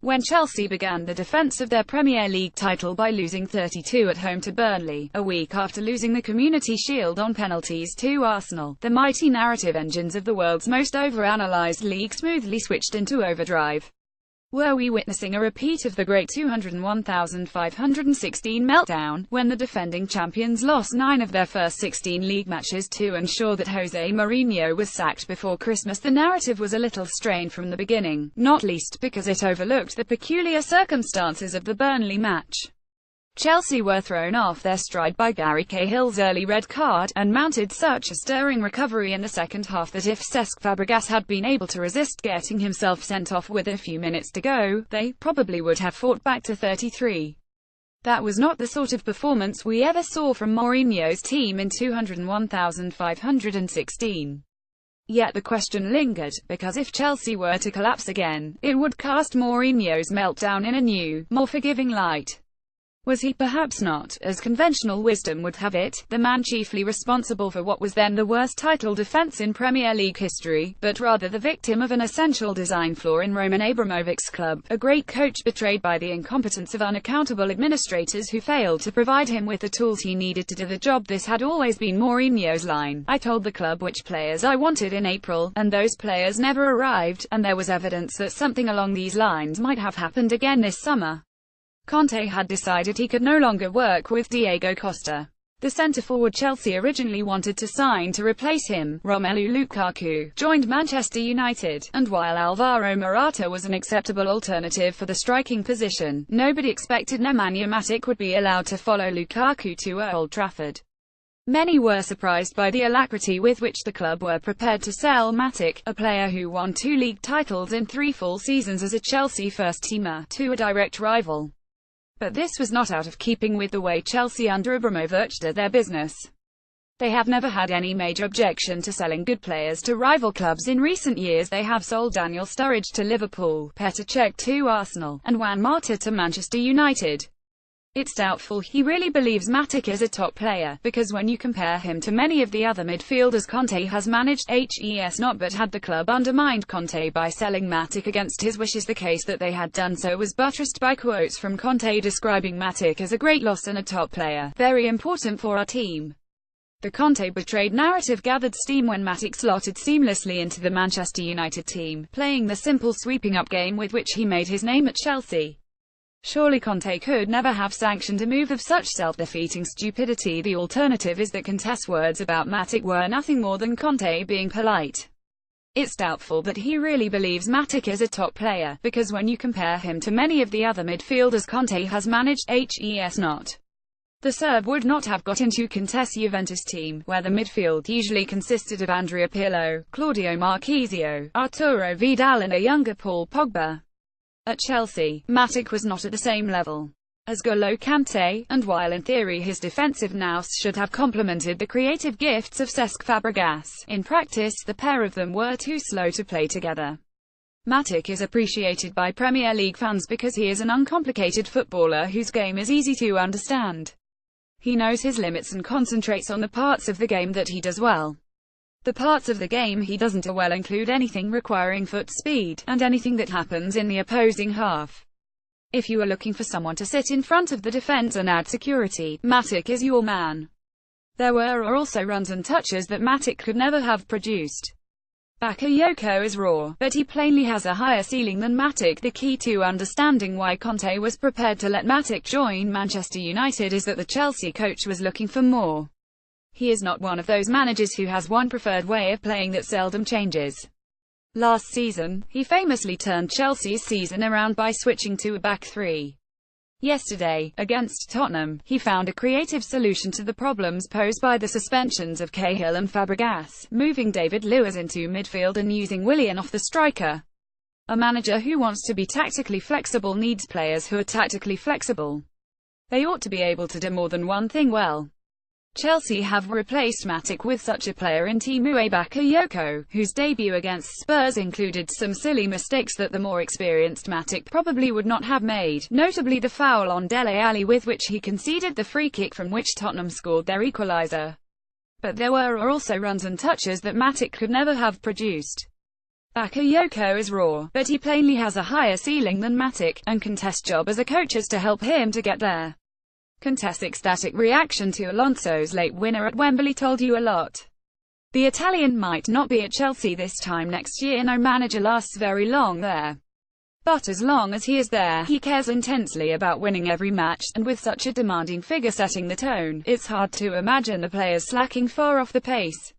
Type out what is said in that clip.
when Chelsea began the defence of their Premier League title by losing 32 at home to Burnley, a week after losing the Community Shield on penalties to Arsenal. The mighty narrative engines of the world's most over-analysed league smoothly switched into overdrive. Were we witnessing a repeat of the great 201,516 meltdown, when the defending champions lost 9 of their first 16 league matches to ensure that Jose Mourinho was sacked before Christmas? The narrative was a little strained from the beginning, not least because it overlooked the peculiar circumstances of the Burnley match. Chelsea were thrown off their stride by Gary Cahill's early red card, and mounted such a stirring recovery in the second half that if Cesc Fabregas had been able to resist getting himself sent off with a few minutes to go, they probably would have fought back to 33. That was not the sort of performance we ever saw from Mourinho's team in 201,516. Yet the question lingered, because if Chelsea were to collapse again, it would cast Mourinho's meltdown in a new, more forgiving light. Was he perhaps not, as conventional wisdom would have it, the man chiefly responsible for what was then the worst title defence in Premier League history, but rather the victim of an essential design flaw in Roman Abramovich's club, a great coach betrayed by the incompetence of unaccountable administrators who failed to provide him with the tools he needed to do the job? This had always been Mourinho's line. I told the club which players I wanted in April, and those players never arrived, and there was evidence that something along these lines might have happened again this summer. Conte had decided he could no longer work with Diego Costa. The centre-forward Chelsea originally wanted to sign to replace him, Romelu Lukaku, joined Manchester United, and while Alvaro Morata was an acceptable alternative for the striking position, nobody expected Nemanja Matic would be allowed to follow Lukaku to Old Trafford. Many were surprised by the alacrity with which the club were prepared to sell Matic, a player who won 2 league titles in 3 full seasons as a Chelsea first-teamer, to a direct rival. But this was not out of keeping with the way Chelsea under Abramovich did their business. They have never had any major objection to selling good players to rival clubs. In recent years they have sold Daniel Sturridge to Liverpool, Petr Cech to Arsenal, and Juan Mata to Manchester United. It's doubtful he really believes Matic is a top player, because when you compare him to many of the other midfielders Conte has managed, not but had the club undermined Conte by selling Matic against his wishes. The case that they had done so was buttressed by quotes from Conte describing Matic as a great loss and a top player, very important for our team. The Conte betrayed narrative gathered steam when Matic slotted seamlessly into the Manchester United team, playing the simple sweeping-up game with which he made his name at Chelsea. Surely Conte could never have sanctioned a move of such self-defeating stupidity. The alternative is that Conte's words about Matic were nothing more than Conte being polite. It's doubtful that he really believes Matic is a top player, because when you compare him to many of the other midfielders Conte has managed, not. The Serb would not have got into Conte's Juventus team, where the midfield usually consisted of Andrea Pirlo, Claudio Marchisio, Arturo Vidal and a younger Paul Pogba. At Chelsea, Matic was not at the same level as N'Golo Kante, and while in theory his defensive nous should have complemented the creative gifts of Cesc Fabregas, in practice the pair of them were too slow to play together. Matic is appreciated by Premier League fans because he is an uncomplicated footballer whose game is easy to understand. He knows his limits and concentrates on the parts of the game that he does well. The parts of the game he doesn't do well include anything requiring foot speed, and anything that happens in the opposing half. If you are looking for someone to sit in front of the defense and add security, Matic is your man. There were also runs and touches that Matic could never have produced. Bakayoko is raw, but he plainly has a higher ceiling than Matic. The key to understanding why Conte was prepared to let Matic join Manchester United is that the Chelsea coach was looking for more. He is not one of those managers who has one preferred way of playing that seldom changes. Last season, he famously turned Chelsea's season around by switching to a back three. Yesterday, against Tottenham, he found a creative solution to the problems posed by the suspensions of Cahill and Fabregas, moving David Luiz into midfield and using Willian off the striker. A manager who wants to be tactically flexible needs players who are tactically flexible. They ought to be able to do more than one thing well. Chelsea have replaced Matic with such a player in Timu Bakayoko, whose debut against Spurs included some silly mistakes that the more experienced Matic probably would not have made, notably the foul on Dele Alli with which he conceded the free kick from which Tottenham scored their equaliser. But there were also runs and touches that Matic could never have produced. Bakayoko is raw, but he plainly has a higher ceiling than Matic, and Conte's job as a coach is to help him to get there. Conte's ecstatic reaction to Alonso's late winner at Wembley told you a lot. The Italian might not be at Chelsea this time next year, no manager lasts very long there. But as long as he is there, he cares intensely about winning every match, and with such a demanding figure setting the tone, it's hard to imagine the players slacking far off the pace.